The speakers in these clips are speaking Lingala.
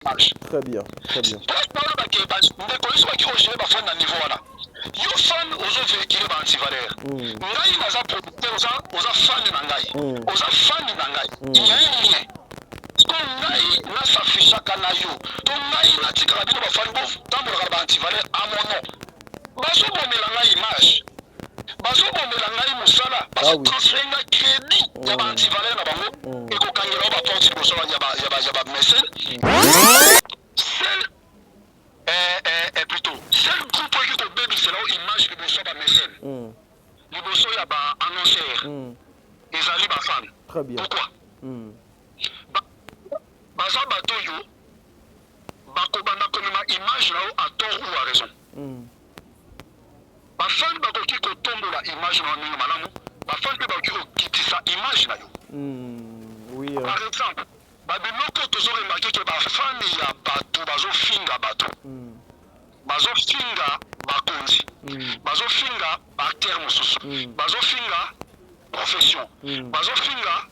Très bien, très bien. Yo fan ozo véhicule ba antivaleur. Ngai naza producteur oza fan na ngai. Oza fan na ngai. Yeye. Ko ngai na safishaka na yo. To ngai na tika bino ba fan bo tambola ba antivaleur a mon nom. Bazo bomela ngai image. Bazo bomela ngai musala. Bazo transférer ngai crédit ya ba antivaleur na bango. Eko kangela ba porte ko so ya ba mécène. Plutôt seul groupe qui te baby c'est là image que vous soyez mécène. Les bosso ya ba annonceur. Ils allaient ba fan. Très bien. Pourquoi? Baza bato yo bako banda komema image là à tort ou à raison. Ba fan bako ki ko tombola image na ninga malamu. Ba fan pe bako ko kitisa image na yo. Oui. Par exemple, ba biloko tozo remarquer que ba fan ya bato bazo finga bato. Bazo finga bakonzi. Bazo finga acteur mosusu. Bazo finga profession. Bazo finga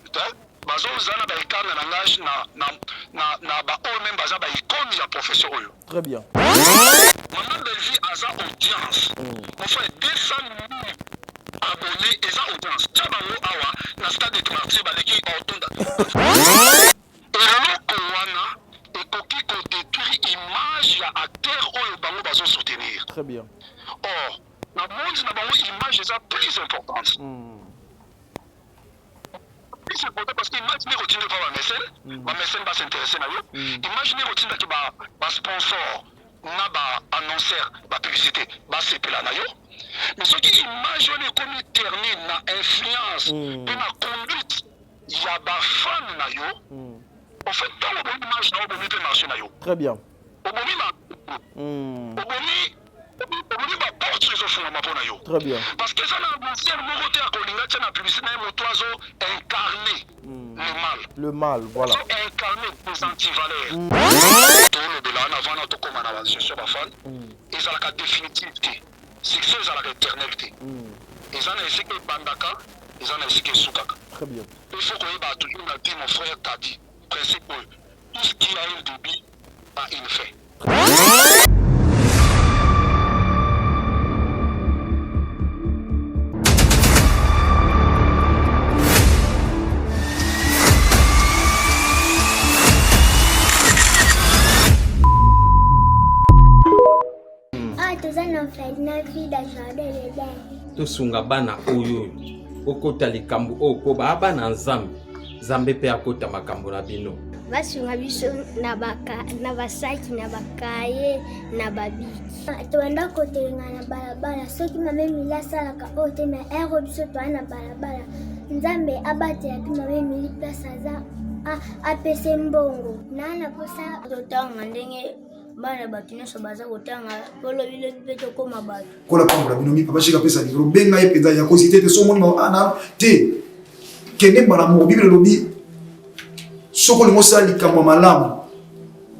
bazo zana ba ikana na ngage na ba o même baza ba icône ya profession oyo. Très bien. Maman Belvi aza audience. On fait 200 000 abonnés et ça audience. Tchabango awa na stade de Marseille baleki autonda. Eloko wana ekoki ko détruire image ya acteur oyo bango bazo soutenir. Très bien. Or, na monde na bango image est plus importante. Plus important parce que image n'est retenue par la mécène. La mécène va s'intéresser à eux. Image n'est retenue par ba sponsor, na ba annonceur, ba publicité, ba CP là na yo. Mais ce qui image on est comme termine na influence, et na conduite, ya ba fan na yo. En fait, tant le bon image na bon peut marcher na yo. Très bien. Au bon Très bien. Parce que ça n'a pas été à Colinga, la publicité, mais oiseau incarné le mal, voilà. Incarné les antivaleurs. Tout le bilan avant notre commande à la gestion de la fan, ils ont la définitivité. Succès à la éternalité. Ils ont essayé que Bandaka, ils ont essayé que Soukaka. Très bien. Il faut qu'on ait toujours dit, mon frère t'a dit, principe, tout ce qui a un débit a une fin. tosunga bana oyo okota likambo oko bana nzambe nzambe pe akota makambo na bino basunga biso na basaki na bakaye na babiki toenda kotelenga na balabala soki mame mili asalaka oyo te na ero biso toa na balabala nzambe abatela mpe mame mili place aza apese mbongo nana posa totanga ndenge bana bato nyonso baza kotanga polobile mpe tokóma bato kola pambola bino mipa bashika pesa livre benga ye mpenza ya kosite te somoni ana te kende mbala moko bibele lobi soko olingi osala likambo ya malamu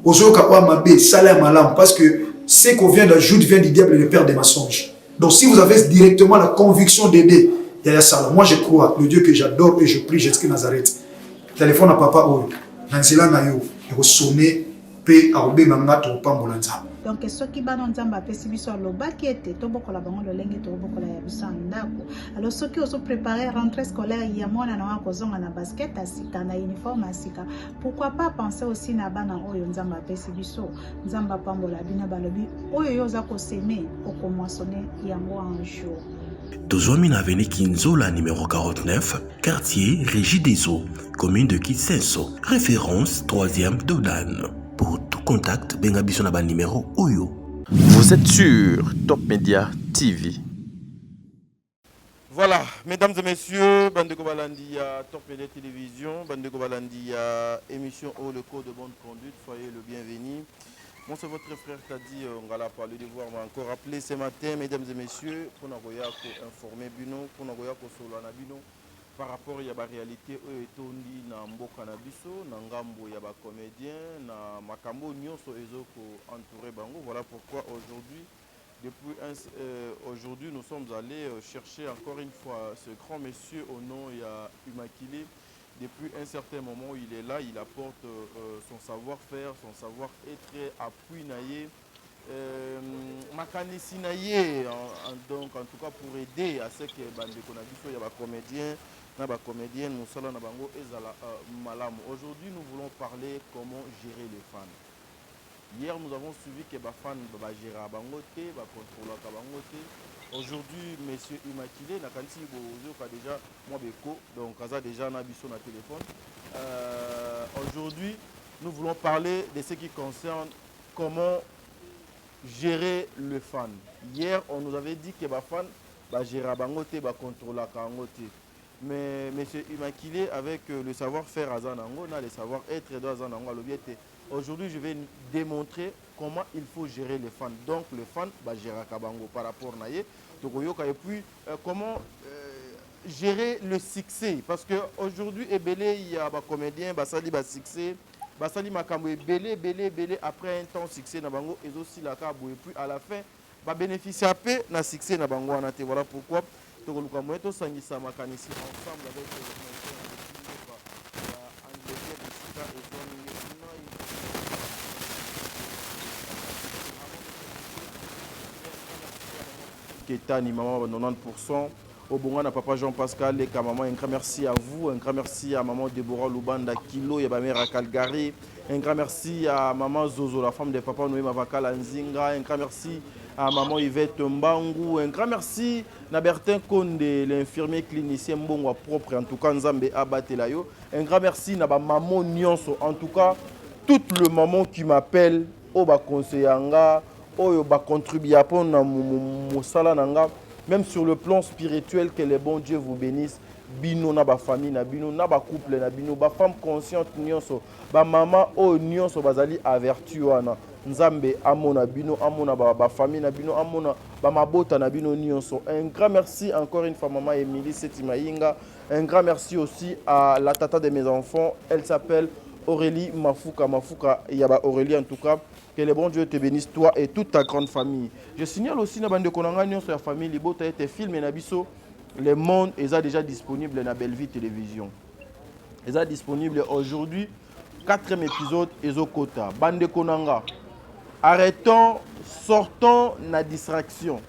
ozoyoka oya mabe sala ya malamu parce que ce qu'on vient d'ajoute vient du diable et le père des mensonges. Donc si vous avez directement la conviction d'aider yaya sala, moi je crois le Dieu que j'adore et je prie Jésus Nazareth téléphone à papa oyo na nzela na yo ekosone pe akobenga nga topambola nzambe. Donc soki bana nzambe apesi biso alobaki ete tobokola bango lolenge tobokola ya biso ndako. Alors soki ozo préparer rentrée scolaire ya mwana na wako zonga na basket asika na uniforme asika, pourquoi pas penser aussi na bana oyo nzambe apesi biso nzambe apambola bina balobi oyo yoza ko semer okomoissonner yango un jour. Tozomi na avenue Kinzola numéro 49, quartier Régie des Eaux, commune de Kitsenso, référence 3e Dodane. Pour tout contact, benga biso na ba numéro Oyo. Vous êtes sur Top Media TV. Voilà, mesdames et messieurs, Bandeko Balandi à Top Media Télévision, Bandeko Balandi à émission Oh le code de bonne conduite, soyez le bienvenu. Moi c'est votre frère Tadi, on va la parler de voir, on va encore rappeler ce matin, mesdames et messieurs, pour nous informer Bino, pour nous Solana Bino. Par rapport à la réalité etondi na mboka na biso na ngambo ya ba comédien na makambo nyonso ezoko entouré bango. Voilà pourquoi aujourd'hui nous sommes allés chercher encore une fois ce grand monsieur au nom ya Immaculé depuis un certain moment, il est là, il apporte son savoir-faire, son savoir-être, appui naïe, makanisi naïe, donc en tout cas pour aider à ce que il y a des comédiens, comédienne, aujourd'hui, nous voulons parler comment gérer les fans. Hier, nous avons suivi que les fans gèrent à Bangote, contrôlent à Bangote. Aujourd'hui, M. Immaculé, déjà, moi, donc, déjà, on a sur le téléphone. Aujourd'hui, nous voulons parler de ce qui concerne comment gérer le fan. Hier, on nous avait dit que les fans gèrent à Bangote, contrôlent à Bangote. Mais M. Immaculé, avec le savoir-faire à Zanango, le savoir-être de Zanango à l'objectif. Aujourd'hui, je vais démontrer comment il faut gérer les fans. Donc, les fans, gérer Kabango par rapport à Naye. Et puis, comment gérer le succès. Parce qu'aujourd'hui, il y a des comédiens, Basali va succès. Basali Makambo est belé, après un temps succès, Nabango, et aussi la Kabo. Et puis, à la fin, va bénéficier un peu de succès Nabango. Voilà pourquoi. Ensemble avec Ketani, maman 90%. Au Bongana, papa Jean-Pascal, et maman, un grand merci à vous, un grand merci à maman Deborah Lubanda Kilo, et ma mère à Calgary, un grand merci à maman Zozo, la femme de papa Noé Mavakal Nzinga, un grand merci à maman Yvette Mbangu, un grand merci à Bertin Konde, l'infirmier clinicien Mbongo propre, en tout cas Nzambe Abatelayo, un grand merci à maman Nyonso, en tout cas, toute le maman qui m'appelle, au bas conseillanga, au bas contribuer pour mon salananga. Même sur le plan spirituel, que les bons dieux vous bénissent. Bino na ba famille na bino na ba couple na bino ba femme consciente nyonso ba maman o nyonso bazali averti wana nzambe amona bino amona ba famille na bino amona ba mabota na bino nyonso. Un grand merci encore une fois maman Émilie Setimainga. Un grand merci aussi à la tata de mes enfants. Elle s'appelle Aurélie Mafuka Yaba Aurélie en tout cas. Que le bon Dieu te bénisse, toi et toute ta grande famille. Je signale aussi na bande konanga sur la famille Libota et tes films et nabiso. Le monde est déjà disponible dans Belle Vie Télévision. Il est disponible aujourd'hui. 4e épisode Ezokota. Bande konanga. Arrêtons, sortons la distraction.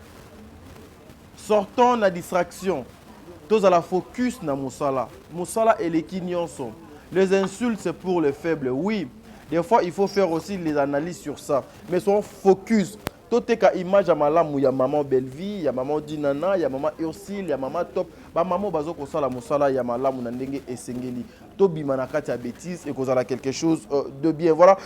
Sortons la distraction. Tous à la focus na Moussala. Moussala et les Kinyonso. Les insultes c'est pour les faibles, oui. Des fois, il faut faire aussi les analyses sur ça. Mais son focus. Tout est qu'à image à malam où il y a maman Bellevie, il y a maman Dinana, il y a maman Ursil, il y a maman Top. Bah maman bazo ko sala musala, il y a malam ou nandenge esengeli. Tobi manakati a bêtise et qu'on a quelque chose de bien. Voilà.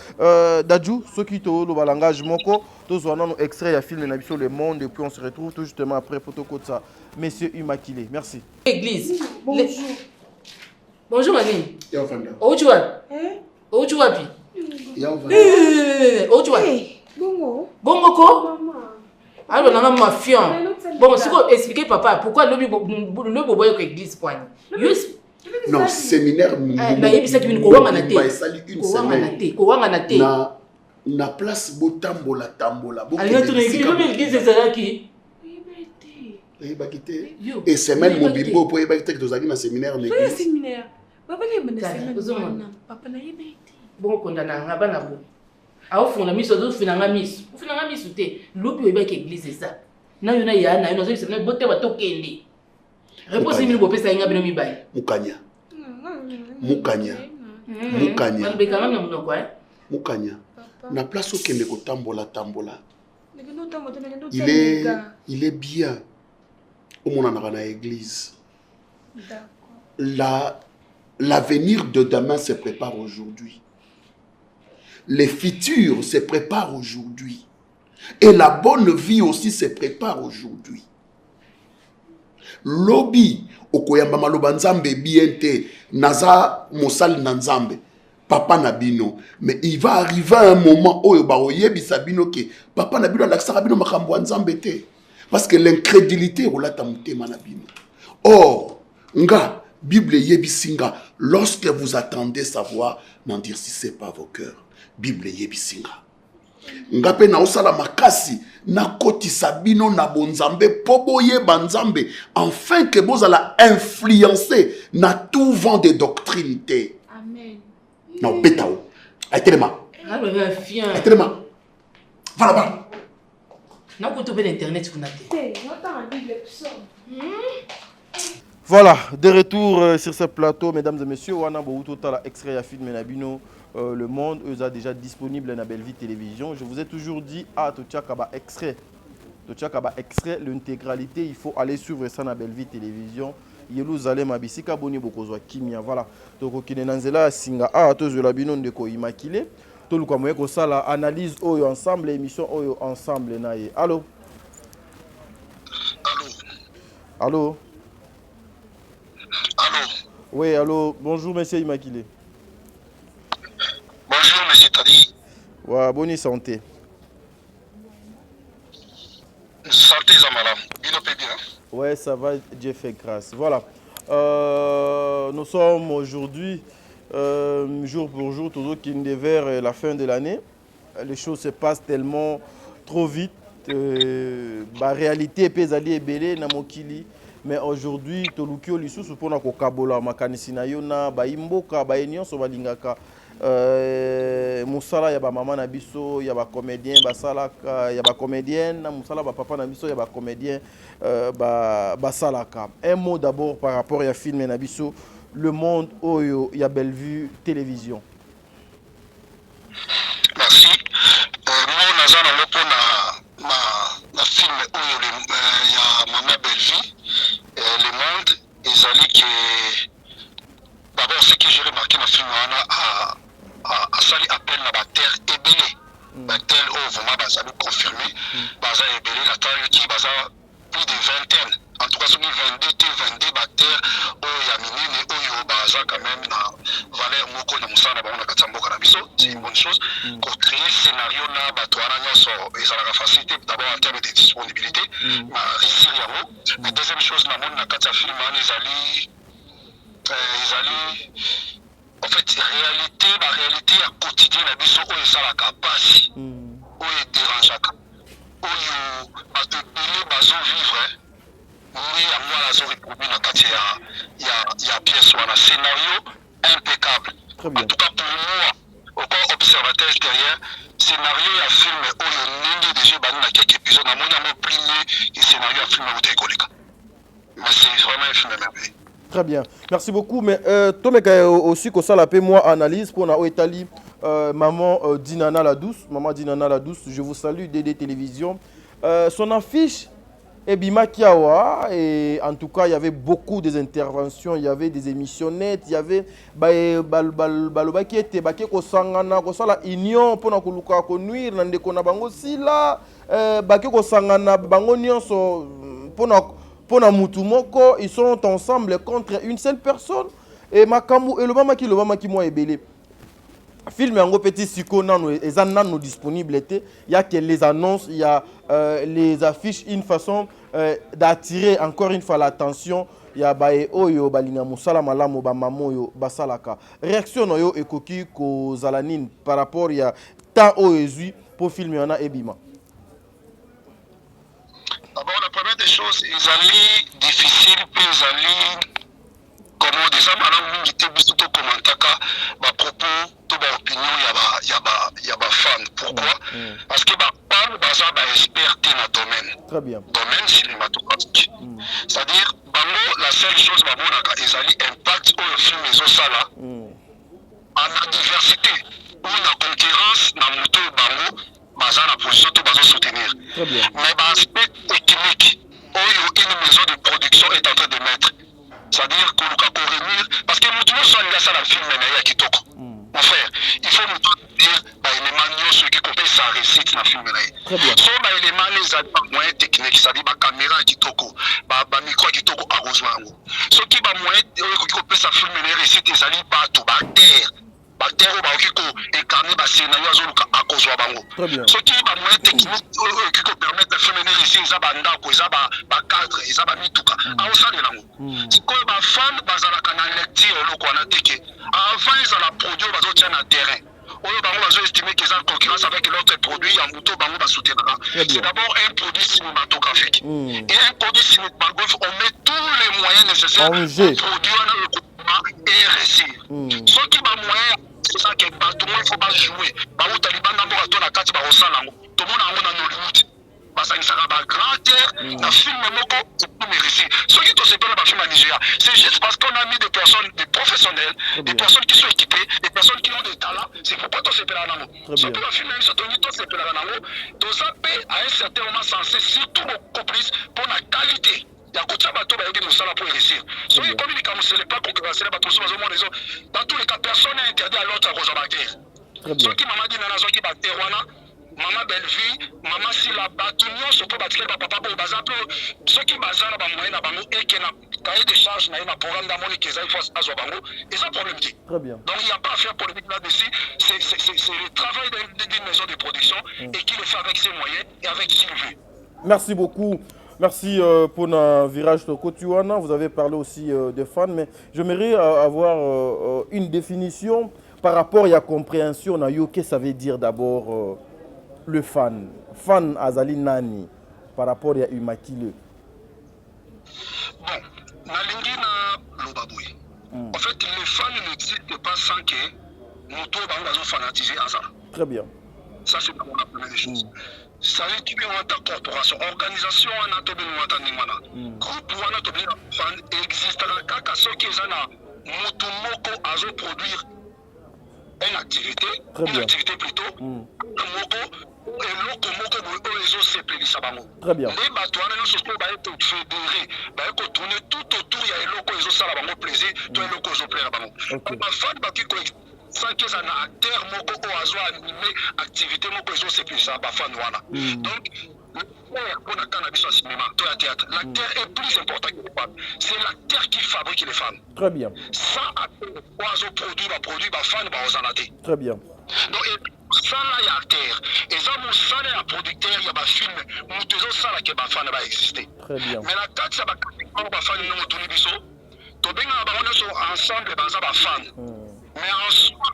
Dadju, ceux qui te le langage moko, tous on a nos extraits, il y a film de sur le monde et puis on se retrouve tout justement après photo code ça. Monsieur Immaculé, merci. Église. Bonjour. Bonjour mamie. Où tu vas? Où tu vas puis? Oh tu vois. Bongo ko? Alors on a ma fille. Bon, c'est quoi expliquer papa pourquoi le bobo est église poigne. Non, séminaire na yebisa ki ko wanga na te. Ko wanga na te. Na place botambola tambola. Alors tu l'église c'est qui? Et semaine mon bibo pour yeba que tozaki na séminaire na église. Séminaire. Papa qui me séminaire. Papa na yeba. Bon condamna ngaba na bo awu funa miso zo fina nga miso ufina nga miso te lopi oyeba ke église ça na yona ya na yona zo se bote ba tokende réponse mi bo pesa nga bino mi bayi mukanya bekanga na munoko mukanya na place okende ko tambola il est bien au mona na église. L'avenir de demain se prépare aujourd'hui. Les futurs se préparent aujourd'hui. Et la bonne vie aussi se prépare aujourd'hui. Lobby, okoyamba maloba nzambe biente, naza mosali na nzambe, papa nabino. Mais il va arriver un moment où ba oyebisa bino ke papa nabino alakisaka bino makambo nzambe te. Parce que l'incrédulité relata mutema nabino. Or, nga Bible yebisinga, lorsque vous attendez savoir, n'endurcissez pas vos cœurs. Bible yebisinga. Ngape na osala makasi nakotisa bino na bonzambe po boyeba nzambe afin que bozala influencer na tout vent de doctrine te. Amen. Non, betao. Aitelema. Aitelema. Voilà. Voilà, de retour sur ce plateau, mesdames et messieurs. On a beaucoup de extraits à film Nabino. Le Monde, eux, a déjà disponible dans Belle Vie Télévision. Je vous ai toujours dit, Totiakaba extrait. Totiakaba extrait, l'intégralité, il faut aller suivre ça dans Belle Vie Télévision. Yeluzalem abisika boni bokozwa kimia. Voilà. Donc okinenanzela singa tozolabino ndeko immaculé. Toluka moye ko sala analyse oyo ensemble, émission oyo ensemble naye. Allô? Allô? Allô? Oui, allô. Bonjour, monsieur Immaculé. Bonjour, monsieur Tadi. Ouais, bonne santé. Santé, Zamala. Bien. Ouais, ça va, Dieu fait grâce. Voilà. Nous sommes aujourd'hui, jour pour jour, toujours qui est vers la fin de l'année. Les choses se passent tellement trop vite. La réalité est pesali et belé na mokili. Mais aujourd'hui, tolukio lisusu pona ko kabola makanisi na yo na ba imboka ba enionso balingaka musala ya ba mama na biso ya ba comédien basalaka ya ba comédienne na musala ba papa na biso ya ba comédien basalaka. Un mot d'abord par rapport à film na biso Le Monde oyo ya Belle Vue Télévision. Merci. Moi nazana lopona na film oyo ya Mama Belle Vue. Le Monde, ils allaient que d'abord ce que j'ai remarqué dans le film a sali appel à la terre ébélée. La terre où vraiment ça nous confirmer baza ébélée la terre qui baza plus de vingtaine. En tout cas sur 22 la terre où ya minine où yo baza quand même na valeur moko de musana ba on katamboka na biso, c'est une bonne chose pour créer scénario na batwana nyoso et ça la facilité d'abord en termes de disponibilité. La deuxième chose, la monde n'a qu'à film, ils allaient en fait réalité, la réalité à quotidien, la biso où ils sont la capacité, où ils dérangent, où ils bazo vivre, oui à moi la zone pour la quartier il y a pièce ou un scénario impeccable. En tout cas pour moi, au corps observateur extérieur, scénario et film où il y a déjà dans quelques épisodes, à mon amour plié, et scénario à film où il y a mais c'est vraiment un film merveilleux. Très bien, merci beaucoup. Mais toi, aussi, que ça, la paix, moi, analyse pour la Italie, maman Dinana la Douce. Maman Dinana la Douce, je vous salue, DD Télévision. Son affiche est Bima Kiawa. Et en tout cas, il y avait beaucoup d'interventions, il y avait des émissionnettes, il y avait Baloba qui était Baké Kosangana, Kosala Union, pour nous nuire, Nande Konabango Sila, Baké Kosangana, Bango Nyonso, pour Mutumoko, ils sont ensemble contre une seule personne. Et Makamu et le Bama qui moi est belé. Film en petit siko nano et nano disponible il y a que les annonces, il y a les affiches, une façon d'attirer encore une fois l'attention. Il y a bae oyo balinga musala malamu ba mamoyo basalaka. Réaction no yo ekoki ko zalanine par rapport il y a tant oezui pour filmer on a ebima. D'abord, la première des choses, ils allaient difficiles, puis ils allaient, comment déjà, maintenant, on était beaucoup de commentaires, à propos de l'opinion, il y a des fans. Pourquoi? Parce que les fans, ils sont experts dans le domaine. Très bien. Domaine cinématographique. C'est-à-dire, la seule chose, ils allaient impact sur le film et ça là, en la diversité, ou la concurrence, dans le moto bango, dans la position, tout va soutenir. Très bien. Mais l'aspect technique, où une maison de production est en train de mettre, c'est-à-dire qu'on peut revenir, parce que nous tous sommes dans la film, mais Kitoko. Mon frère, il faut nous dire, élément ceux qui comptent sa réussite dans la film. Très bien. So, élément les moyens techniques, c'est-à-dire la caméra Kitoko, le micro Kitoko à Rosemont. Ce qui va moyen qui comptent sa film réussite, ils allaient battre terre. Terre qui incarné le scénario à cause de bango. Ce qui va moyen technique qui permet de faire ici, ils ont bandako, ils ont cadre, ils ont mituka. À on s'en est là. C'est quoi les fans basent la canal lecture le qu'on a teke. Avant ils ont la produit basé sur le terrain. oyo bango bazo-estimer qu'ils ont en concurrence avec l'autre produit ya moto bango basoutenaka. C'est d'abord un produit cinématographique. Et un produit cinématographique, on met tous les moyens nécessaires pour produire le contenu et réussir. Ceux qui ont moyen, c'est ça que tout le monde il faut pas jouer. Bao Taliban n'ambo rato na kati ba osala ngo. Tout le monde a un Hollywood. Parce que ça va grand terre, la film moko pour réussir. Ceux qui te séparent dans film à Nigeria, c'est juste parce qu'on a mis des personnes, des professionnels, des personnes qui sont équipées, des personnes qui ont des talents. C'est pourquoi tu sépares dans le film. La film c'est ton tu sépares dans le tu zappes à un certain moment censé surtout beaucoup plus pour la qualité. Il y a beaucoup de bateaux qui nous pour réussir. Ceux qui communiquent, ce n'est pas concurrentiel, dans tous les cas, personne n'est interdit à l'autre à Rosabaker. Ceux qui m'ont dit dans qui battent Maman Belleville, Maman Sila, Batunio, ce peut battre papa pour Bazapo, ceux qui basent dans la moyenne à Bango et qui n'a cahier de charge, n'a un programme d'amour qui est à Zobango, et ça problème dit. Très bien. Donc il n'y a pas à faire polémique là-dessus, c'est le travail d'une maison de production et qui le fait avec ses moyens et avec qui il veut. Merci beaucoup. Merci pour un virage de Kotuana. Vous avez parlé aussi de fans, mais j'aimerais avoir une définition par rapport à la compréhension. Qu'est-ce que ça veut dire d'abord le fan? Fan Azali Nani par rapport à Umakile. Bon, Nalingi na Lobaboui. En fait, les fans n'existent pas sans que nous tous fanatiser à ça. Très bien. Ça, c'est pour la première des choses. Ça veut dire que corporation, organisation, on a tout bien groupe, on a tout bien fan existera qu'à ceux qui ont motomoko à produire une activité, plutôt, moko et loko moko les autres c'est très bien. Les bateaux nous sont pas être fédérés, bah tourner tout autour il y a loko les autres ça va plaisir, toi les loko je plaire bango. Ma fan ba qui sans que ça na acteur moko o azo animer activité moko les autres c'est plus ça ba fan wana. Donc pour la cannabis au cinéma, toi à théâtre, l'acteur est plus important que les femmes. C'est l'acteur qui fabrique les femmes. Très bien. Ça oiseau produit ba fan ba ozanate. Très bien. Donc ça là il y a acteur et ça mon salaire il y a producteur il y a ba film nous toujours ça là que ba fan va exister. Très bien. Mais la carte ça ba fan non mo tuni biso to benga ba on so ensemble ba ça ba fan. Mais en soi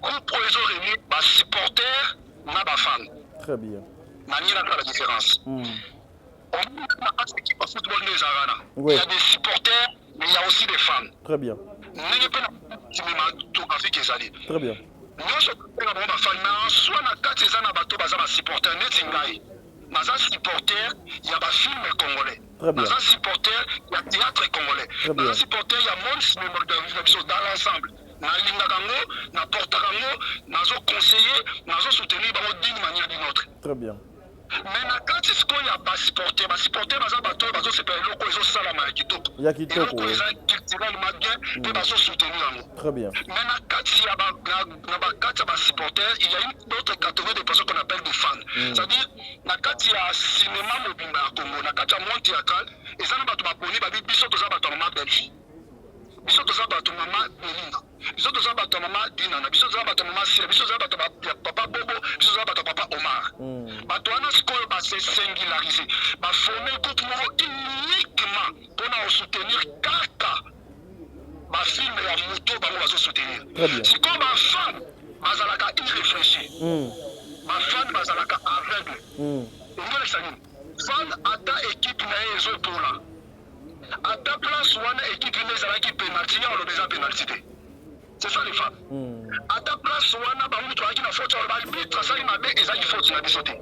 groupe oiseau réuni ba supporter na ba fan. Très bien. Manière la différence. On a pas d'équipe de football des Arana. Oui. Il y a des supporters, mais il y a aussi des fans. Très bien. N'est pas cinématographique qui est très bien. Nous sommes des fans, soit na 4 ans à bateau, baza ba supporter netingai. Naza supporter, il y a des films congolais. Très bien. Naza supporter, il y a théâtre congolais. Naza supporter, il y a monde cinématographique dans l'ensemble. Na lingakango, na portakango, nazo conseiller, nazo soutenir d'une manière d'une autre. Très bien. Mais quand est-ce qu'il y a pas supporter, baza bateau, bazo c'est pas loko ils ont salama kitoko. Ya kitoko. Ils ont culturellement bien, puis bazo soutenir. Très bien. Mais quand il y a ba supporter, il y a une autre catégorie de personnes qu'on appelle des fans. C'est-à-dire quand il y a cinéma mobimba à Congo, quand il y a monti à Cal, et ça n'a pas de boni, babi biso to za bato mama Belgique. Biso to za bato mama Belinda. Biso to za bato mama Dinana, biso to za bato mama Sira, biso to za bato papa Bobo, biso to za bato papa Omar. Bato wana sikoyo ba se singulariser, ba former groupe uniquement pour soutenir kaka ba film ya moto bango bazo soutenir. Sikoyo ba fan bazalaka irréfléchi. Ba fan bazalaka aveugle. Ngole sani. Fan ata équipe na ezo pour là. À ta place, on équipe qui pénalty, on le déjà pénalty. C'est ça les femmes. À ta place, on a qui na faute, on va arbitre ça il m'a dit et ça il faut tu l'as sauté.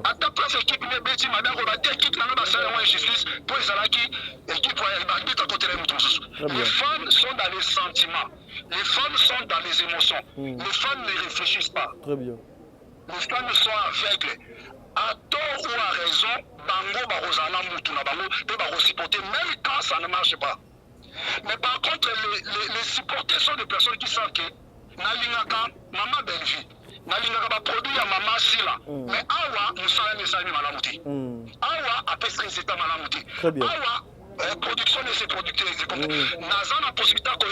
À ta place équipe ne bêti madame on va équipe na ba ça on justice pour ça qui équipe pour arbitre à côté de nous. Les femmes sont dans les sentiments. Les femmes sont dans les émotions. Les femmes ne réfléchissent pas. Très bien. Les femmes sont aveugles. À tort ou à raison, bango barozana mutu na bango peut supporter même quand ça ne marche pas. Mais par contre, les supporters sont des personnes qui savent que Nalingaka, Maman Belleville, Nalingaka va produire Maman Sila. Mais Awa, nous sommes les amis Malamuti. Awa, après ce résultat Malamuti. Awa, production de ces producteurs. Naza na possibilité que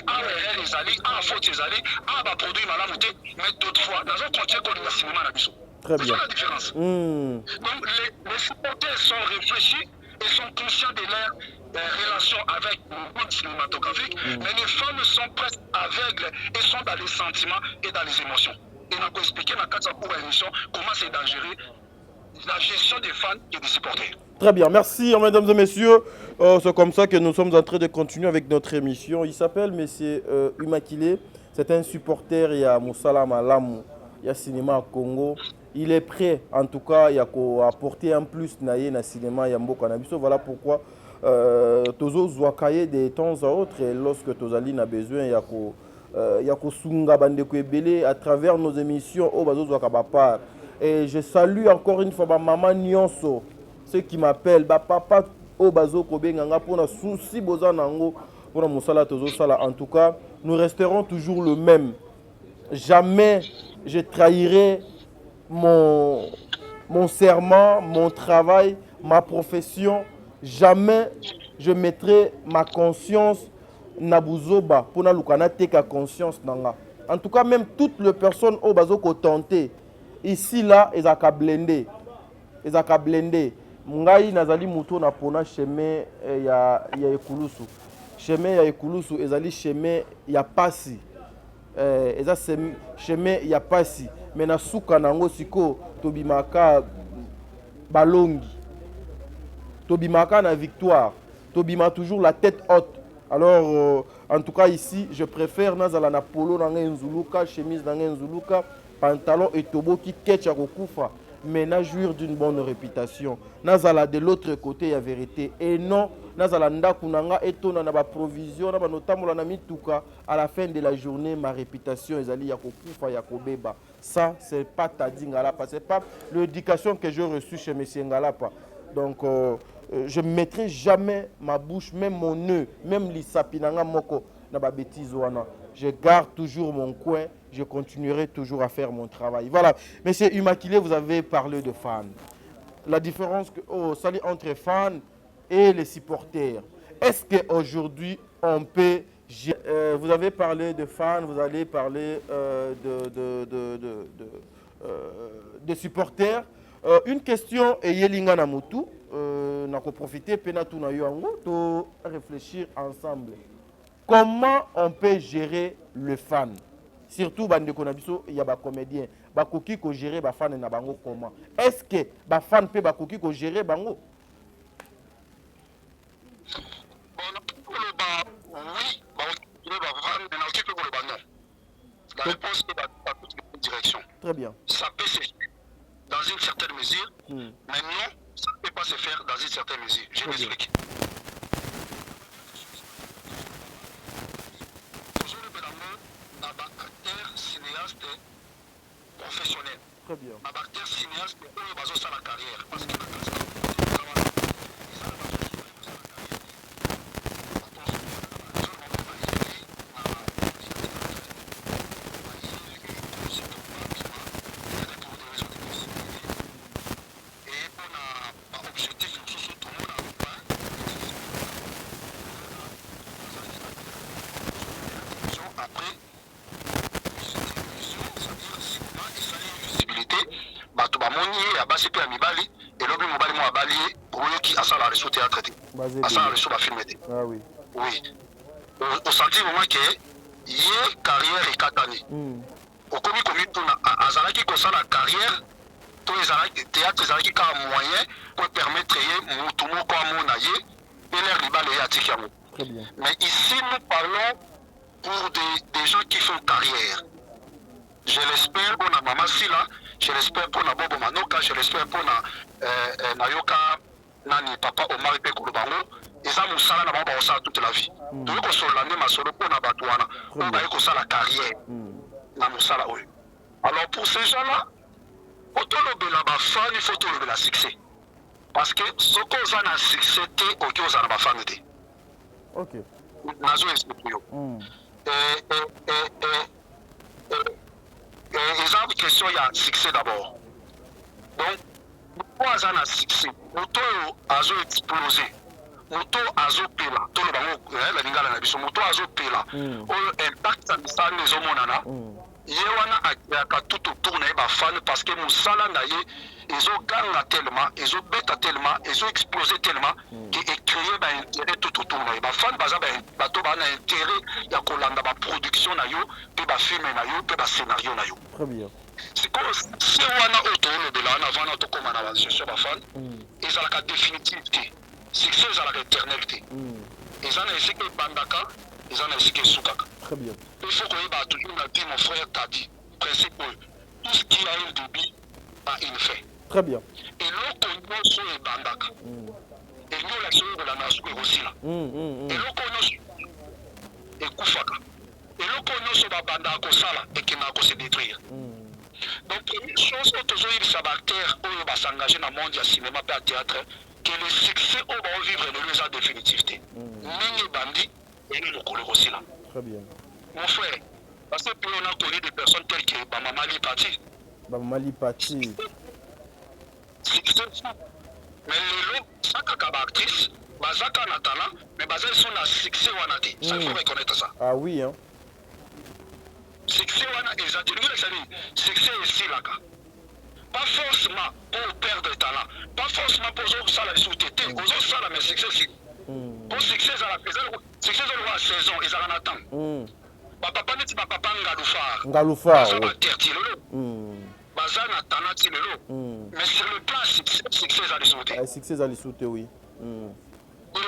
Awa les alliés, Awa faute les alliés, Awa va produire Malamuti. Mais toutefois, Naza continue qu'on le cinéma na biso. Très bien. C'est la différence. Donc les supporters sont réfléchis et sont conscients de leur relation avec le monde cinématographique, mais les femmes sont presque aveugles et sont dans les sentiments et dans les émotions. Et on a expliqué dans la émission comment c'est dangereux la gestion des fans et des supporters. Très bien, merci mesdames et messieurs. C'est comme ça que nous sommes en train de continuer avec notre émission. Il s'appelle Monsieur Umakile. C'est un supporter, il y a Moussala Malamu, il y a cinéma à Congo. Il est prêt, en tout cas, il y a apporter un plus dans le cinéma, il y a beaucoup de. Voilà pourquoi Tozo Zwakaye de temps à autre, et lorsque Tozali a besoin, il y a Sunga Bandeko Ebele à travers nos émissions au Bazo Zwakabapar. Et je salue encore une fois ma maman Nyonso, ceux qui m'appellent, papa au Bazo Kobenganga pour la souci Bozanango, pour la Moussala Tozo Sala. En tout cas, nous resterons toujours le même. Jamais je trahirai mon serment, mon travail, ma profession. Jamais je mettrai ma conscience Nabuzoba pour na lukana teka conscience nanga. En tout cas, même toutes les personnes au bazo ko tenté ici là, ils ont blendé. Ils ont blendé. Ngai nazali muto na pona chemin ya ekulusu. Chemin ya ekulusu ezali chemin ya pasi. Eza chemin ya pasi. Mais na suka nango siko tobimaka balongi. Tobimaka na victoire. Tobima toujours la tête haute. Alors, en tout cas ici, je préfère nazala na polo na nzuluka, chemise na nzuluka, pantalon et tobo qui ketcha kokufa, mais na jouir d'une bonne réputation. Nazala de l'autre côté ya vérité et non nazala ndaku nanga etona na ba provision na ba notambola na mituka à la fin de la journée ma réputation ezali ya kokufa ya kobeba. Ça c'est pas Tadi Ngalapa, c'est pas l'éducation que j'ai reçue chez monsieur Ngalapa. Donc je ne mettrai jamais ma bouche, même mon nœud, même l'isapinanga moko na ba bêtise wana. Je garde toujours mon coin, je continuerai toujours à faire mon travail. Voilà. Monsieur Umakile, vous avez parlé de fans. La différence entre fans et les supporters. Est-ce qu'aujourd'hui, on peut... vous avez parlé de fans, vous allez parler de supporters. Une question est Yelinga Namutu. N'a pas profité, Penatu na Yoango, de réfléchir ensemble. Comment on peut gérer le fan? Surtout, il y a des comédiens. Bakoki ko gérer ba fan na bango comment? Est-ce que ba fan peut bakoki ko gérer bango? La réponse est dans toutes les directions. Très bien. Ça peut se faire dans une certaine mesure, mais non, ça ne peut pas se faire dans une certaine mesure. Je m'explique. Acteur, cinéaste professionnel. Très bien. Acteur, cinéaste, on va faire la carrière. Parce que ah oui. Oui. Au sentiment que y carrière et katani. Au commis pour azalaki ko la carrière, tous les théâtres azalaki ka moyen pour permettre mutu moko amona ye et leur rival et atikiamo. Très bien. Mais ici nous parlons pour des gens qui font carrière. Je l'espère pour la maman Sila, je l'espère pour la Bobo Manoka, je l'espère pour la Nayoka Nani Papa Omar Pekulubango. Et ça, nous sommes là toute la vie. Nous sommes là, nous sommes là, nous sommes la carrière. Alors pour ces gens-là, il faut trouver la succès. Parce que ce qu'on a un succès, c'est qu'on a un fan. Ok. Nous avons expliqué. Ils ont une question, il y a un succès d'abord. Donc, pourquoi on a un succès? Nous avons explosé. Moto azopela tolo bango la lingala na biso moto azopela o impact sa misala les omonana ye wana akiaka tout autour na ye bafane parce que mosala na ye ezoganga tellement ezobeta tellement ezoexplose tellement ke ecreye baintérêt tout autour na ye bafane baza bato baa na intérêt ya kolanda baproduction na yo mpe bafilme na yo mpe bascénario na yo. Très bien. sikoyo se wana oyo toolobela wana avant na tokóma na bagestion bafane ezalaka définitive te succès ezalaka éternel te eza na esika ebandaka eza na esika esukaka. Très bien. Il faut qu'on ait toujours la vie, mon frère t'a dit. Principe, tout ce qui a un début a une fin. Très bien. Et l'autre, on sur les bandaka. Et nous, la chose de la nation est aussi là. Et l'autre, on est koufaka. Et l'autre, on est sur la bandaka, et qui n'a qu'à se détruire. Donc, première chose, toujours il s'abattre, on va s'engager dans le monde du cinéma et du théâtre, que le succès, on va vivre de l'usage définitivité. Nous, bandits, et nous, nous aussi là. Très bien. Mon frère, parce que on a connu des personnes telles que Bamama Lipati. Bamama Lipati. Mais les lots, chaque actrice, Bazaka n'a talent, mais Bazaka sont un succès wanati. Ça, il faut reconnaître ça. Ah oui, hein. Succès wanati, succès ici là. Pas forcément pour perdre le talent, pas forcément pour ça la sous-tété, aux autres ça la mais succès ici. Pour succès à la succès à la saison, ils en attendent. Papa n'est pas papa Ngaloufa. Mais sur le plan succès à l'issouté. Succès à l'issouté, oui. De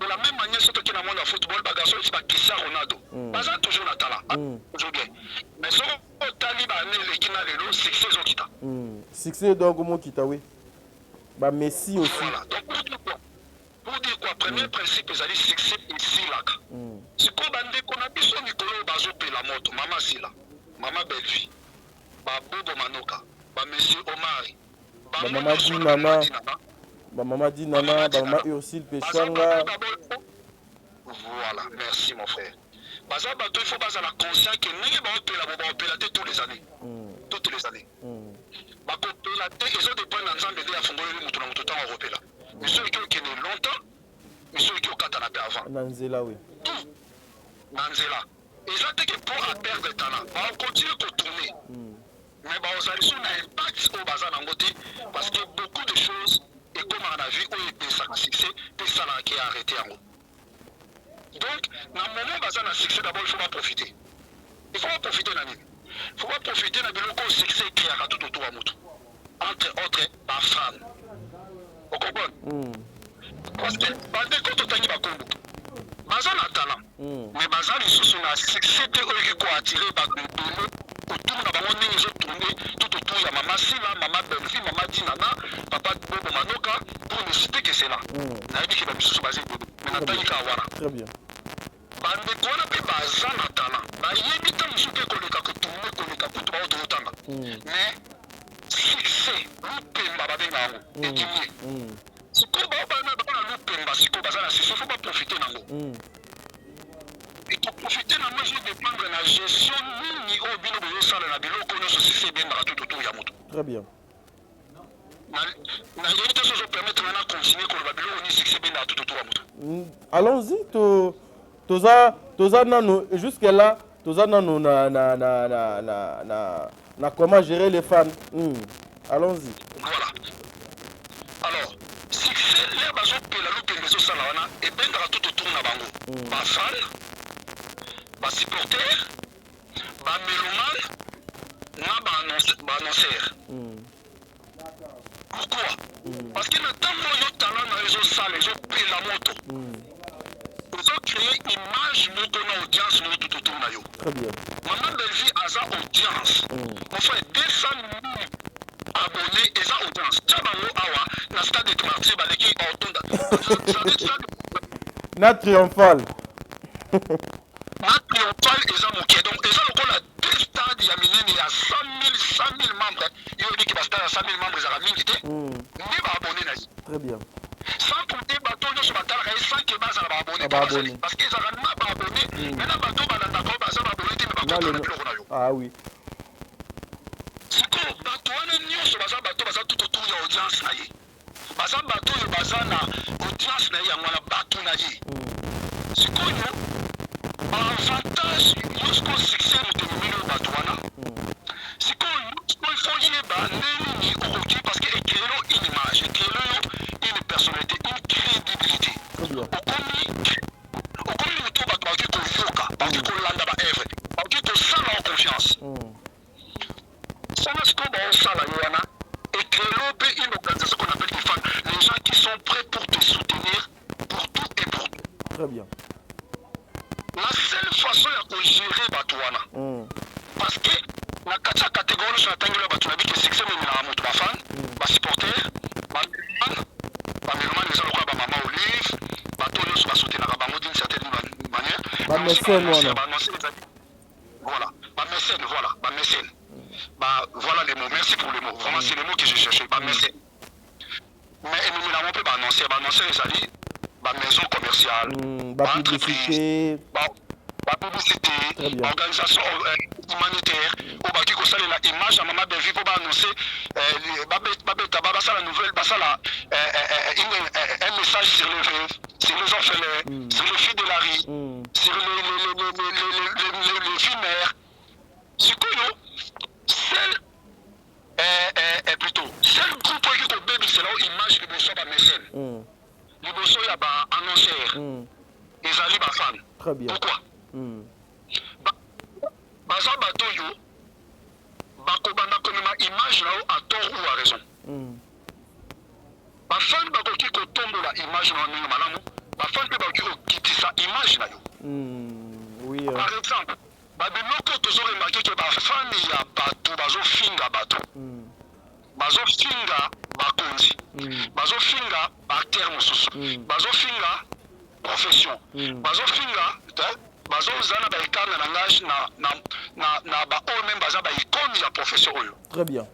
la même manière, surtout qu'il y a dans le monde de football, Bagasson, c'est pas Cristiano Ronaldo. Baza toujours le talent. Toujours bien. Mais sur le talibé, il y a le succès au Kita. Succès donc au Kita, oui. Bah Messi aussi. Voilà. Donc pour dire quoi, premier principe, c'est le succès ici là. C'est quoi bande qu'on a vu sur Nicolas Bazo la moto, maman Sila, maman Belvi, Bobo Manoka, monsieur Omari, maman Dinana, maman Dinana, maman Ursule Pechanga. Voilà, merci mon frère. Baza bateau, il faut baser la conscience que nous va pélater tous les années. Toutes les années. Bah pélater, ils ont des points d'ensemble de la fondation de Moutouna Moutouta en Européen. Mais ceux qui ont longtemps, mais ceux qui ont canapé avant. Nanzela, oui. Tout. Nanzela. Et ça, c'est que pour perdre le talent, on continue de tourner. Mais on a un impact au bazar en côté parce que beaucoup de choses, et comme on a vu, on est des succès, des salariés qui ont arrêté en haut. Donc, dans le moment où bazar a succès, d'abord, il faut pas profiter. Il faut pas profiter de la vie. Il ne faut pas profiter de la succès qui a tout autour à Moutou. Entre autres, ma femme. Vous comprenez? Parce que, quand on a dit Bakongo, Bazan a talent. Mais Bazan, ils ont succès qui ont attiré Bakongo. Autour de la maman, ils ont tourné tout autour. Il y a Maman Sila, Maman Belfi, Maman Dinana, Papa Bobo Manoka, pour nous citer que c'est là. On a dit qu'il y a des choses basées. Mais on a dit qu'il y a Très bien. Bande quoi on appelle Bazan a talent. Il y a des temps où on peut tourner, qu'on mais succès, loupé, Babadenga, et Kimie. Si on a loupé, si on a il ne faut pas profiter d'ango. Et pour profiter de moi, je vais dépendre de la gestion ni au bino de ça, la bilo qu'on a succès bien dans tout autour Yamoto. Très bien. La réalité, ça nous permet de continuer qu'on va bilo ni succès bien dans tout autour Yamoto. Allons-y, Toza Nano, jusqu'à là, Toza Nano na comment gérer les fans. Allons-y. Voilà. Alors, succès, les bateaux la loupe et les autres salariés, et bien dans tout autour na bango. Ba fan, ba supporter, ba mélomane, ba annonceur. Pourquoi? Parce que le temps où yo talent na les autres salles, les autres payent la moto. Ils ont créé une image de audience tout autour na yo. Très bien. Maman Belvi a sa audience. Enfin, 200 000 abonnés et sa audience. Tchabango awa, na stade de Marseille, baleki autonda. Na triomphal. Na triomphal et sa moquette. Donc, et ça, le a 2 stades, il y a miné, il y a 100 000 membres. Il y a dit qu'il va stade à 100 000 membres, ils ont minité. N'est pas abonné, naï. Très bien. Sans compter bateau sur bateau, il y a 100 qui basent à l'abonné. Parce qu'ils n'ont pas abonné. Maintenant, bateau, bateau, bateau, bateau, ah oui. Si vous bateau, bateau, bateau, tout autour de l'audience. Bateau, bateau, bateau, audience, il y a un bateau. Si vous avantage, jusqu'au succès de bateau, parce que écrire une image, écrire une personnalité, une crédibilité. Au commis de tout, tu as yoka, parce que tu as tu as en confiance. Ça ne se trouve pas ça la Yoana. Écrire une organisation qu'on appelle les fans, les gens qui sont prêts pour te soutenir pour tout et pour tout. Très bien. La seule façon de gérer Batouana, parce que la catégorie sur la tangle Batouana, qui est succès, mais il y a un fan, un supporter, un mélomane, les gens qui ont maman Olive, Batouana sur la soutenir à Bango d'une certaine manière. Voilà, mécène, voilà, mécène. Voilà les mots, merci pour les mots. Vraiment, c'est les mots que j'ai cherché. Mécène. Mais nous n'avons pas annoncé les alliés. Maison commerciale, publicité, publicité, organisation humanitaire, qui concerne l'image à maman Belvi pour annoncer la nouvelle, un message sur les veuves, sur les orphelins, sur les filles de la rue, sur les filles mères. C'est quoi, seul groupe qui est au baby, c'est là où l'image de Bosso va mécène. Les Bosso, il y a un annonceur. Ils arrivent à fan. Très bien. Pourquoi? Baza Batoyo, Bakobanda comme image là à tort ou à raison. Bafan Bakoki ko tombe la image là en malamu. Bafan Bakoki ko quitter sa image là. Oui. Par exemple, Babiloko toujours remarqué que Bafan il y a bateau, bazo finga bateau. Bazo finga bakonzi. Bazo finga acteur mususu. Bazo finga profession. Bazo finga bazo zana ba ikana na ngage na ba o même baza ba icône ya profession oyo. Très bien.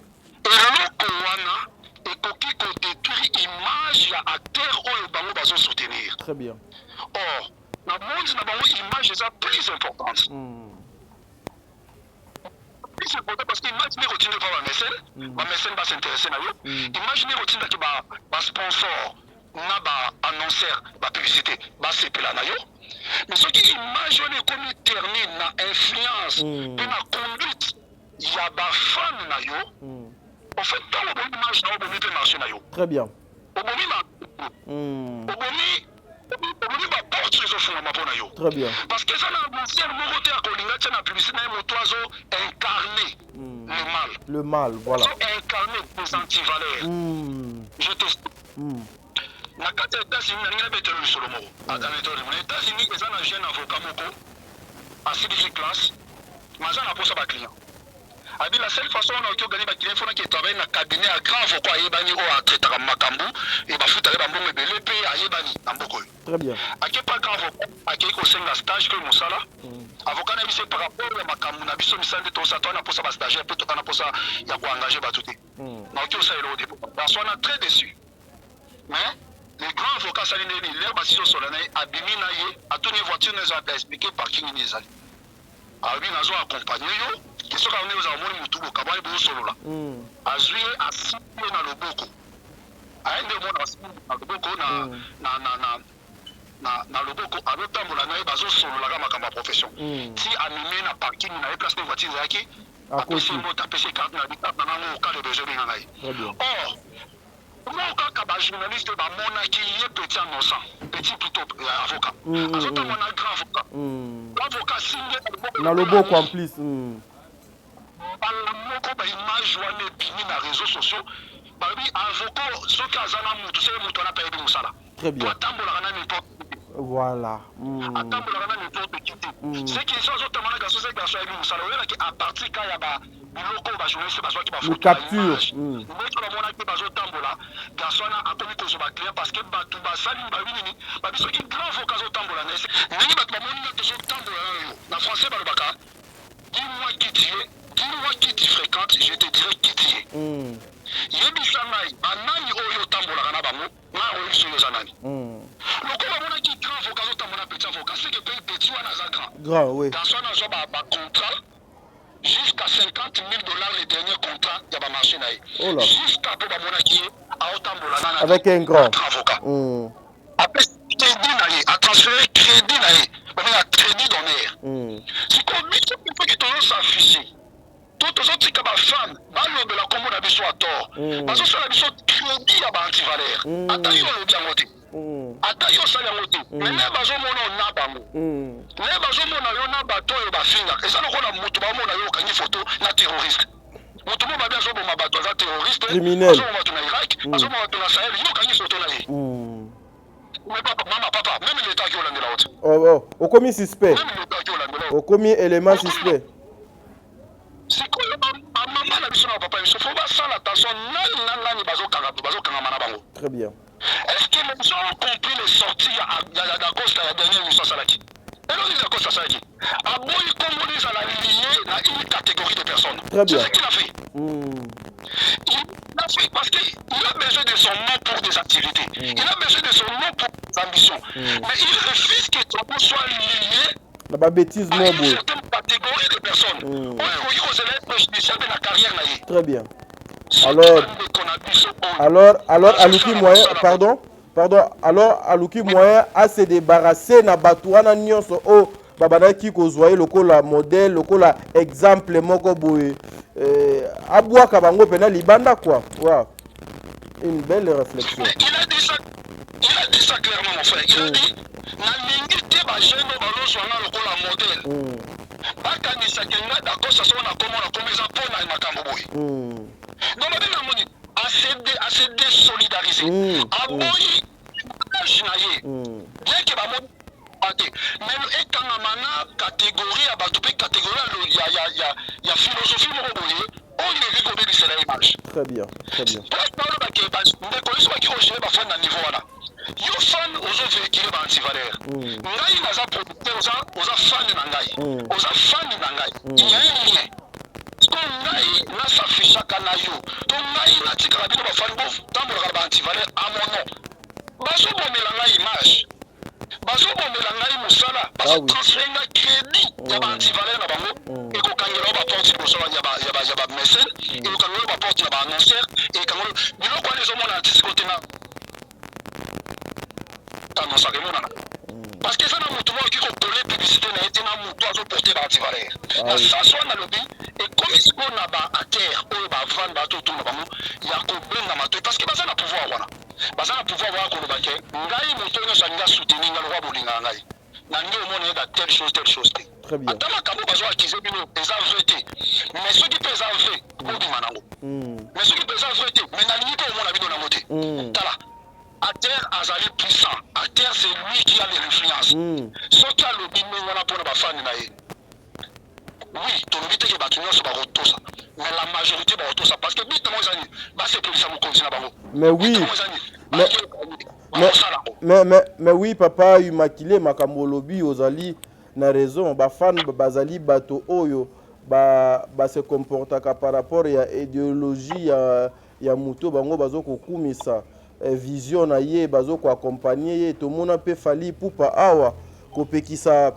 Et loko wana ekoki ko détruire image ya acteur oyo bango bazo soutenir. Très bien. Or, na monde na bango image est plus importante. Plus important parce que imagine rotine pas ba mécène, ba mécène va s'intéresser na yo. Imagine rotine que ba sponsor na ba annonceur ba publicité ba sepela na yo. Mais ce qui image on est comme termine na influence et na conduite ya ba fan na yo. En fait dans le bon image na bon peut marcher na yo. Très bien. Au bon ba porte les offres na pona yo. Très bien. Parce que ça na ancien mo côté à kolinga tena publicité na mo toizo incarner le mal. Le mal, voilà. Incarner les antivaleurs. Je te na kati États-Unis na ngai betelo le solo moko. Les États-Unis ils ont un jeune avocat moko à CDC classe. Maza na posa ba client. Abi la seule façon on a gagné ba client faut que travaille na cabinet à grand avocat ayebani o a traiter makambu et ba futa ba mbongo ebele pe ayebani na mboko. Très bien. Ake pas grand avocat, ake ko senga stage que mosala. Avocat na biso par rapport à makambu na biso misande to sa to na posa ba stagiaire pe to na posa ya ko engager ba tuté. Na oki osa elo dépôt. Parce qu'on a très déçu. Mais les grands avocats salini leur basiso solana abimi na ye a tourner voiture nous a expliqué parking ni ezali. Abi nazo accompagner yo qui sont quand aux amoni mutubo kabali bo solo là. Azui asile na loboko. Aende mona asile na loboko na loboko alotambola na ye bazo solo la kama profession. Si amime na parking na ye place de voiture zaki apesi mo tapesi carte na bita na ngo ka de besoin na ngai. Or comment quand journaliste ba monaki ye petit innocent petit plutôt avocat azota mona grand avocat l'avocat signe na loboko en plus bala moko ba image wana bini na réseaux sociaux babi avocat soki azana mutu se mutu na paye musala très bien atambola na n'importe voilà atambola na n'importe qui c'est qui sont autres mona gaso se gaso ya musala wala ki à partir ka ya ba biloko ba journaliste ba soki ba photo capture moto na mona ki bazo tambola gasona akomi ko ba client parce que batu ba sali ba binini ba biso ki grand avocat zo tambola na ese nani ba ba moni na zo tambola na français ba lobaka dis-moi qui tu fréquentes je te dirai qui tu es yebisa nai banani oyo tambola kana bango na oyo so yo zanani loko ba mona ki grand avocat zo tambola petit avocat c'est que petit wana za grand oui gasona zo ba contrat jusqu'à 50 000 $ les derniers contrats de la machine. Jusqu'à pour la avec un grand avocat. Après, crédit, à transférer crédit, à crédit donné. C'est comme il faut que tout le monde s'affiche. Tout le monde qui est fan, de la commune la biso à tort. Parce que la biso crédit à antivaleur. Attends, yo le bien moté. Attends, yo ça le moté. Mais les bazo mono na bango. Les bazo mono yo na bato yo ba finga. Et ça le rôle moto ba mono yo kangi photo na terroriste. Moto mo ba bien zo bo ma bato za terroriste. Criminel. Zo mo na Irak, zo mo na Sahel, yo kangi photo na ye. Mais papa, maman, papa, même l'État qui est au Landelaut. Oh, au commis suspect. Même l'État qui est au Landelaut. Au commis élément suspect. C'est quoi maman na biso na papa, il faut pas ça l'attention, nani bazo kanga manabango. Très bien. Est-ce que les gens ont compris les sorties à Dacosta la dernière émission Salaki? Et là, il Dacosta Salaki. A beau il communise à la liée dans une catégorie de personnes. Très bien. C'est ce qu'il a fait. Il a fait parce qu'il a besoin de son nom pour des activités. Il a besoin de son nom pour des ambitions. Mais il refuse que son nom soit lié la bêtise à une certaine catégorie de personnes. On est aux élèves préjudiciables de la carrière. Très bien. Alors, Aluki Moyen, pardon, alors Aluki Moyen a se débarrassé na batouana nyonso o babanaki kozwaye lokola modèle, lokola exemple moko boye. Aboua Kabango pena libanda quoi. Wow. Une belle réflexion. Il a dit ça clairement mon frère. Il a dit nalingi te ba jeune balozo na lokola modèle. Bakanisa kenga d'accord ça sona komona komeza pona makambo boye. Donc maintenant moni assez désolidariser. Aboyi naye. Bien que ba mo même ekanga mana catégorie à batu pe catégorie il y a philosophie moko boye. On est rigolé de cette image. Très bien, très bien. Yo fan aux véhicules antivaleurs. Ngai naza producteur aux fan na ngai. Aux fan na ngai. Il y a un lien. Ko ngai na s'affiche kana yo. To ngai na tika la bino ba fan bo tambola ba antivaleur à mon nom. Baso bo melanga image. Baso bo melanga musala. Baso transférer na crédit ya ba antivaleur na bango. Et ko kangela ba porte ko so ya ba mécène. Et ko kangela ba porte ya ba annonceur. Et kangelo bino kwa les hommes artistes côté na parce que ça n'a pas qui contrôle publicité n'a été n'a pas porté par antivaleur. Ça soit dans le but et comme si on a ba à terre ou ba vendre ba tout le monde il y a combien na mato parce que ça n'a pouvoir voilà. Ça n'a pouvoir voir ko le baké. Ngai moto ne ça nga soutenir nga roi bolinga ngai. Na ngai au monde da telle chose. Très bien. Atama kamo bazo akize bino ezavete. Mais ceux qui pèsent en fait, on dit manango. Mais ceux qui pèsent en fait, mais na limite au monde bino na moté. Tala. À terre, Azali puissant. À terre, c'est lui qui a l'influence. Ce qui a le bimé, on a pour la fan. Oui, ton but est que tu n'as pas retour ça. Mais la majorité va retour ça. Parce que but, c'est pour ça qu'on continue à mais oui. Mais oui, papa, Umakile, Makamolobi, Ozali, na raison. Ba fan, Bazali, Bato, Oyo, ba se comporta par rapport à idéologie, ya Muto, Bango, Bazo, Kokumisa. Vision na ye bazo ko accompagner ye to mona pe fali pupa awa ko pekisa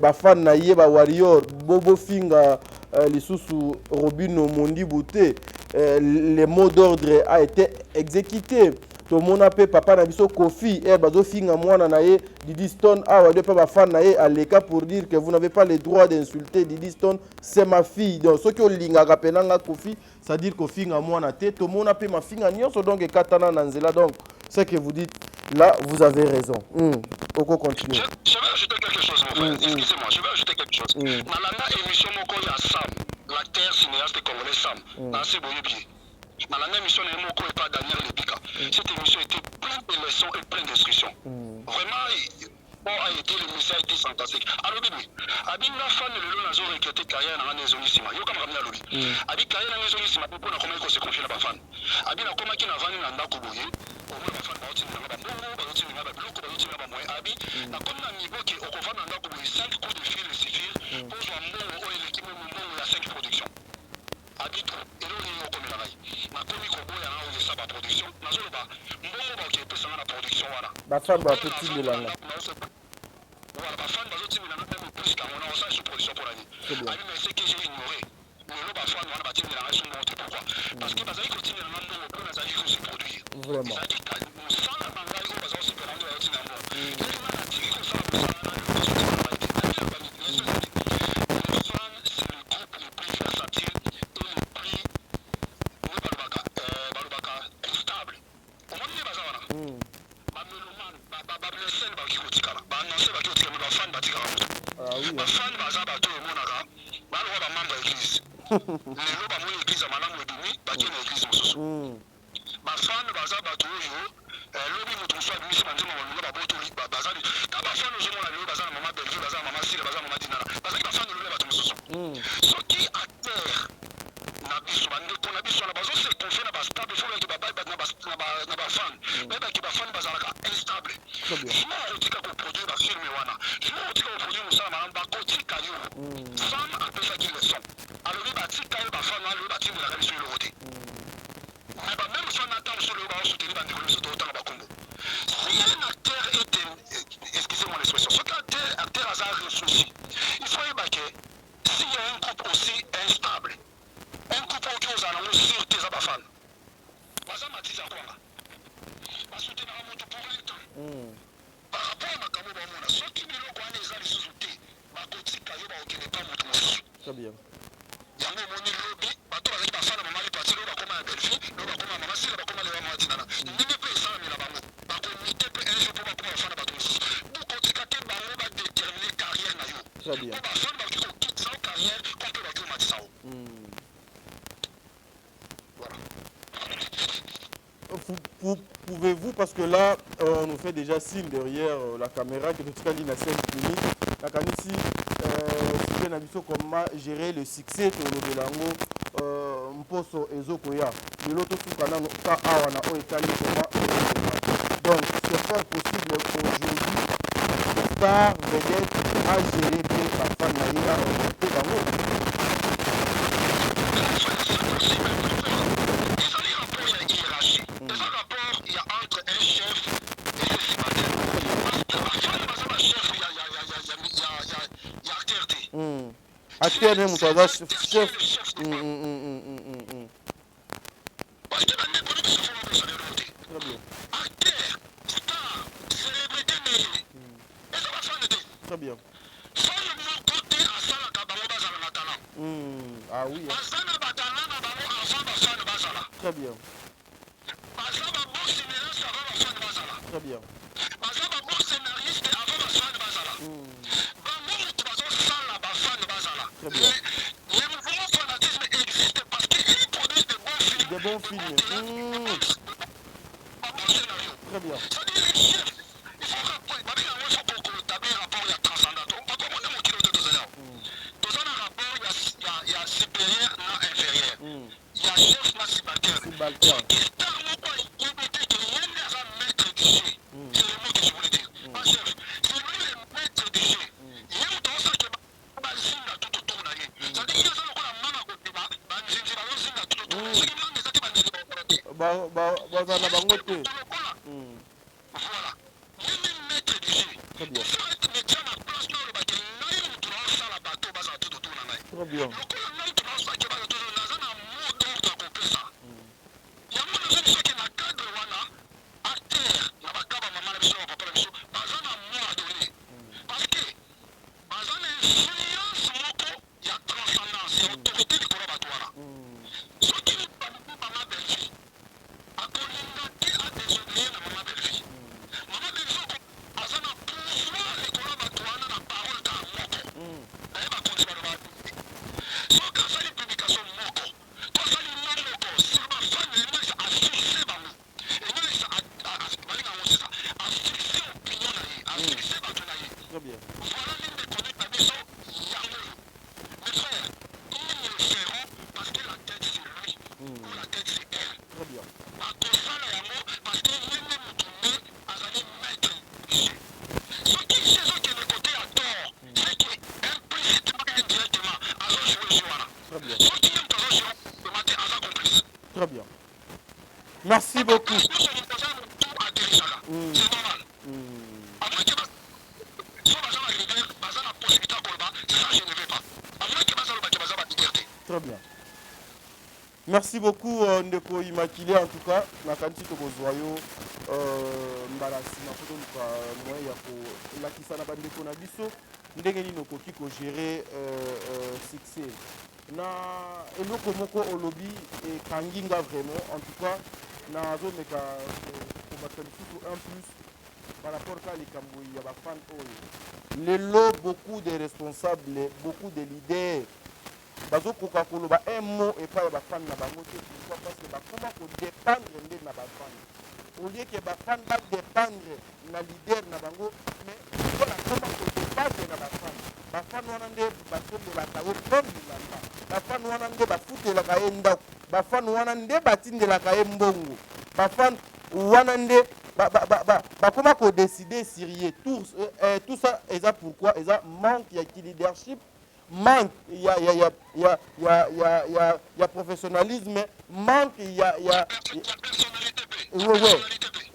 ba fan na ye ba warrior bobo finga lisusu Robino Mondi Bouté le mot d'ordre a été exécuté to mona pe papa na biso Kofi bazo finga mwana na ye Didi Stone awa de pa ba fan na ye à l'écart pour dire que vous n'avez pas le droit d'insulter Didi Stone, c'est ma fille. Donc ce que linga kapelanga Kofi ça dire que finga mwana te to mona pe ma finga nyonso donc katana nanzela donc ce que vous dites là vous avez raison. Oko continue. Je vais ajouter quelque chose mon frère. Excusez-moi, je vais ajouter quelque chose. Dans la émission moko ya Sam, l'acteur cinéaste congolais Sam, dans ce boyebi. Dans la même émission moko et pas Daniel Lebika. Cette émission était pleine de leçons et pleine d'instructions. Vraiment a été le message a été fantastique. Alors bibi, abinga fan lelo nazo recruter carrière na ngane zonisima. Yo kama kamina lobi. Abi carrière na ngane zonisima pour na comment se confier na ba fan. Abi na koma kina vani na ndako boye. Au moins ba fan ba oti na ba mbongo, ba oti na ba bloko, ba oti na ba moye. Abi na koma na niveau que au kova na ndako boye 5 coups de fil suffire pour jouer mbongo o l'équipe mbongo ya 5 production. Abi to elo ni yo komela ngai. Na komi ko boya na o sa ba production. Nazo ba mbongo ba ke pesa na production wana. Ba fan ba petit de la. Voilà, ma femme, même plus qu'à mon ancien sous production pour l'année. Mais c'est que j'ai ignoré. Mais là, ma femme, on a bâti la raison de pourquoi. Parce que Bazali continue à demander au plan d'Azali qui se produit. Vraiment. Sans la bangale, on va se faire un peu de temps. lelo bamoni église ya malamu ebimi bakie na église mosusu bafane baza bato oyo lobi moto mosusu abimisi banzema balonga babotoli bazali ka bafane ozomona lelo baza na mama belvie baza na mama sile baza na mama dinala bazali bafane lelo ya bato mosusu soki atere na biso bandeko na biso wana bazose confie na bastable fo bayaki babai na bafane bayebaki bafane bazalaka instable sima okotika koproduire bafilme wana sima okotika koproduire mosala malamu bakotika yo femme apesaki leson alobi batika yo bafane alobi batindelaka biso eloko te mais bameme fane ata moso loyo baosuteni bandeko na biso tootanga bakombo si un acteur était excusez-moi l'expression soki acteur aza réfléchi il faut yebake s'il y a un groupe aussi instable un couple oki ozala nango sûreté eza bafane baza matisa kwanga basutenaka moto pour un temps par rapport à makambo bamona soki biloko wana eza lisusu te bakotika yo baokende pa moto mosusu yango omoni lobi bato bazali bafana mama lipati loyo bakoma ya belfi loyo bakoma ya mama sila bakoma lewa mama tinana ndenge mpe esalamela bango bakomite mpe un jour mpo bakoma bafana bato mosusu bokotika te bango badetermine carrière na yo po bafana bakoki kokitisa o carrière ko mpe bakoki omatisa o Pouvez-vous, parce que là, on nous fait déjà signe derrière la caméra que notre ligne à 5 minutes, la canisi, si bien abisso comment gérer le succès de l'Obelango, Mposo et Zokoya, de l'autre Fukana, ka awana o etali comment. Donc, c'est fort possible aujourd'hui, star vedette à gérer bien la femme naïra au Obelango. Acteur même, tu as chef. Parce que la népole de ce fond de célébrité. Acteur, star, célébrité, mais ça va faire de très bien. Sans le mot côté à ça, la cabane bazala na talent. Ah oui. Bazana batala na babo enfant basana bazala. Très bien. Bazana bon scénariste avant basana bazala. Très bien. Bazana bon scénariste avant basana bazala. Les mouvements fanatisme existent parce qu'ils produisent de bons films. De bons films. Très bien. C'est-à-dire les chefs, il faut rappeler, il faut établir un rapport, il y a transcendant. Pas comme on est mon kilo de 2 ans. Dans un rapport, il y a supérieur, non inférieur. Il y a chef, non subalterne. Ce qui est tellement pas une unité que rien n'est un maître du jeu. C'est le mot que je voulais dire. Un chef, c'est lui le maître du jeu. Il y a un temps que bazinga tout autour na ye. Ça dit qu'il y a ça le quoi mama ko tiba, banzinzi bazinga tout autour. Ce qui manque c'est banzinzi bazana bango te. Voilà. Il est maître du jeu. Très bien. Il faut être métier à la place dans le bateau. Il y a une tour ça la bateau baza tout autour na naï. Très bien. Le coup là une tour ça qui va tout na zana mot d'ordre à couper ça. Il y a mon avis ce qui na cadre wana acteur na bakaba mama na biso papa na biso bazana mot à donner. Parce que bazana influence moko ya transcendance ya autorité de kola batwana. Ce qui ne pas mama belfi. Akolinga te a désobéir na mama belfi. Mama belfi azana pouvoir de kola batwana na parole ka moko. Naye ba konti ba ba. So ka sali publication moko. To sali moko sur ma femme et moi a fixé ba mo. Et moi ça a malinga mo ça. A fixé opinion na ye, a fixé ba to na ye. Très bien. Voilà l'une des conduites de Bisso, Yango. Mes frères, ils le feront parce que la tête c'est lui, ou la tête c'est elle. Très bien. À cause de ça, Yango, parce qu'il est même tourné à aller mettre ici. Ce qui fait ce qui est le côté à tort, c'est qu'implicitement et indirectement, à jouer le joueur. Très bien. Ce qui aime dans le joueur, le matin, à sa complice. Très bien. Merci beaucoup. Nous sommes posés tout à Télésaga. C'est normal. À moins que la possibilité de ça je ne vais pas. À moins que la liberté. Très bien. Merci beaucoup Ndeko Immaculé en tout cas. Na kanti to kozwayo mbalasi na foto kwa moyen ya ko lakisa na bandeko na biso ndenge nini okoki ko gérer succès. Na eloko moko olobi et kanginga vraiment en tout cas na zone ka ko batalisu un plus par rapport à les Cambouis, il y a des fans. Les lots, beaucoup de responsables, beaucoup de leaders bazokoka koloba un mot epai ya bafani na bango te. Pourquoi? Parce que bakoma kodépendre nde na bafani. Au lieu que bafani badépendre na leader na bango, mais mpona koma kodépendre na bafani. Bafani wana nde batondelaka ye mbondi lamba. Bafani wana nde bafutelaka ye ndako. Bafani wana nde batindelaka ye mbongo. Bafani wana nde bakoma kodécider sérieux. Tout ça eza pourquoi eza manque ya leadership, manque ya professionnalisme, manque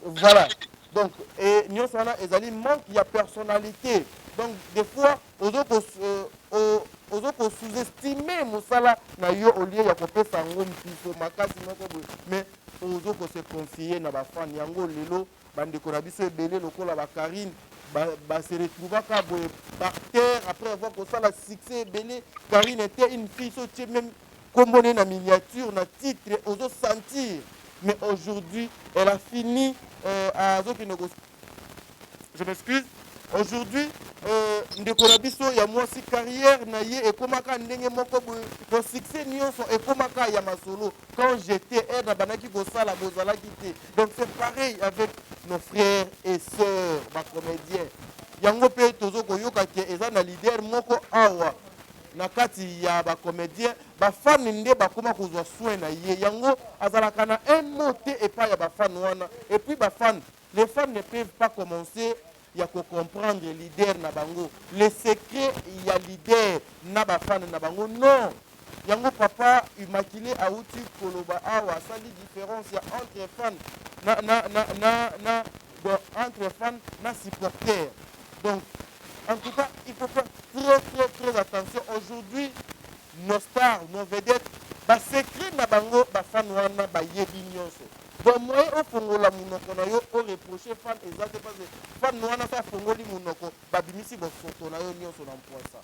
voilà. Donc et nous sommes là, ezali manque ya personnalité. Donc des fois ozoko sous-estimer mosala na yo au lieu ya kopesa ngo mpiso makasi moko boye, mais ozoko se confier na bafani yango lelo bandeko na biso ebele lokola bakarine se retrouvaka boye par terre après avoir kosala succès ebele. Karine était une fille sotie même kombone na miniature na titre ozo sentir, mais aujourd'hui elle a fini je m'excuse. Aujourd'hui, ndeko na biso ya mwasi carrière na ye ekomaka ndenge moko boye, ko succès nyonso ekomaka ya masolo. Quand j'étais na banaki kosala bozalaki te. Donc c'est pareil avec nos frères et sœurs ba comédiens. Yango pe tozo koyoka ke eza na leader moko awa na kati ya ba comédien ba fan nde bakoma kozwa soin na ye. Yango azalaka na un mot te epai ya ba fan wana. Et puis ba fan, les fans ne peuvent pas commencer il y a que comprendre leader na bango. Les secrets, il y a leader na ba fan na bango. Non. Yango papa immaculé a outil koloba awa sali différence entre fans entre fans na supporters. Donc en tout cas, il faut faire très attention. Aujourd'hui, nos stars, nos vedettes, ba secret na bango ba fan wana ba yebi nyonso. Bon, moi, au fongola munoko na yo, au reprocher fan exact parce que fan wana sa fongoli munoko, ba bimisi bo photo na yo nyonso na point ça.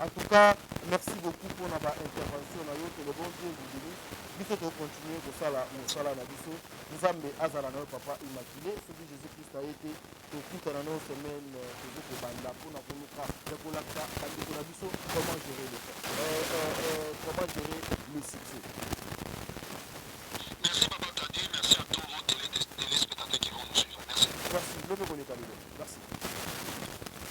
En tout cas, merci beaucoup pour notre intervention na yo, que le bon Dieu vous bénisse. Biso to continuer de ça là, musala na biso. Nous ambe azala na papa immaculé, celui Jésus-Christ a été toute la semaine de banda pour na koluka, de kolaka, na biso comment gérer le succès.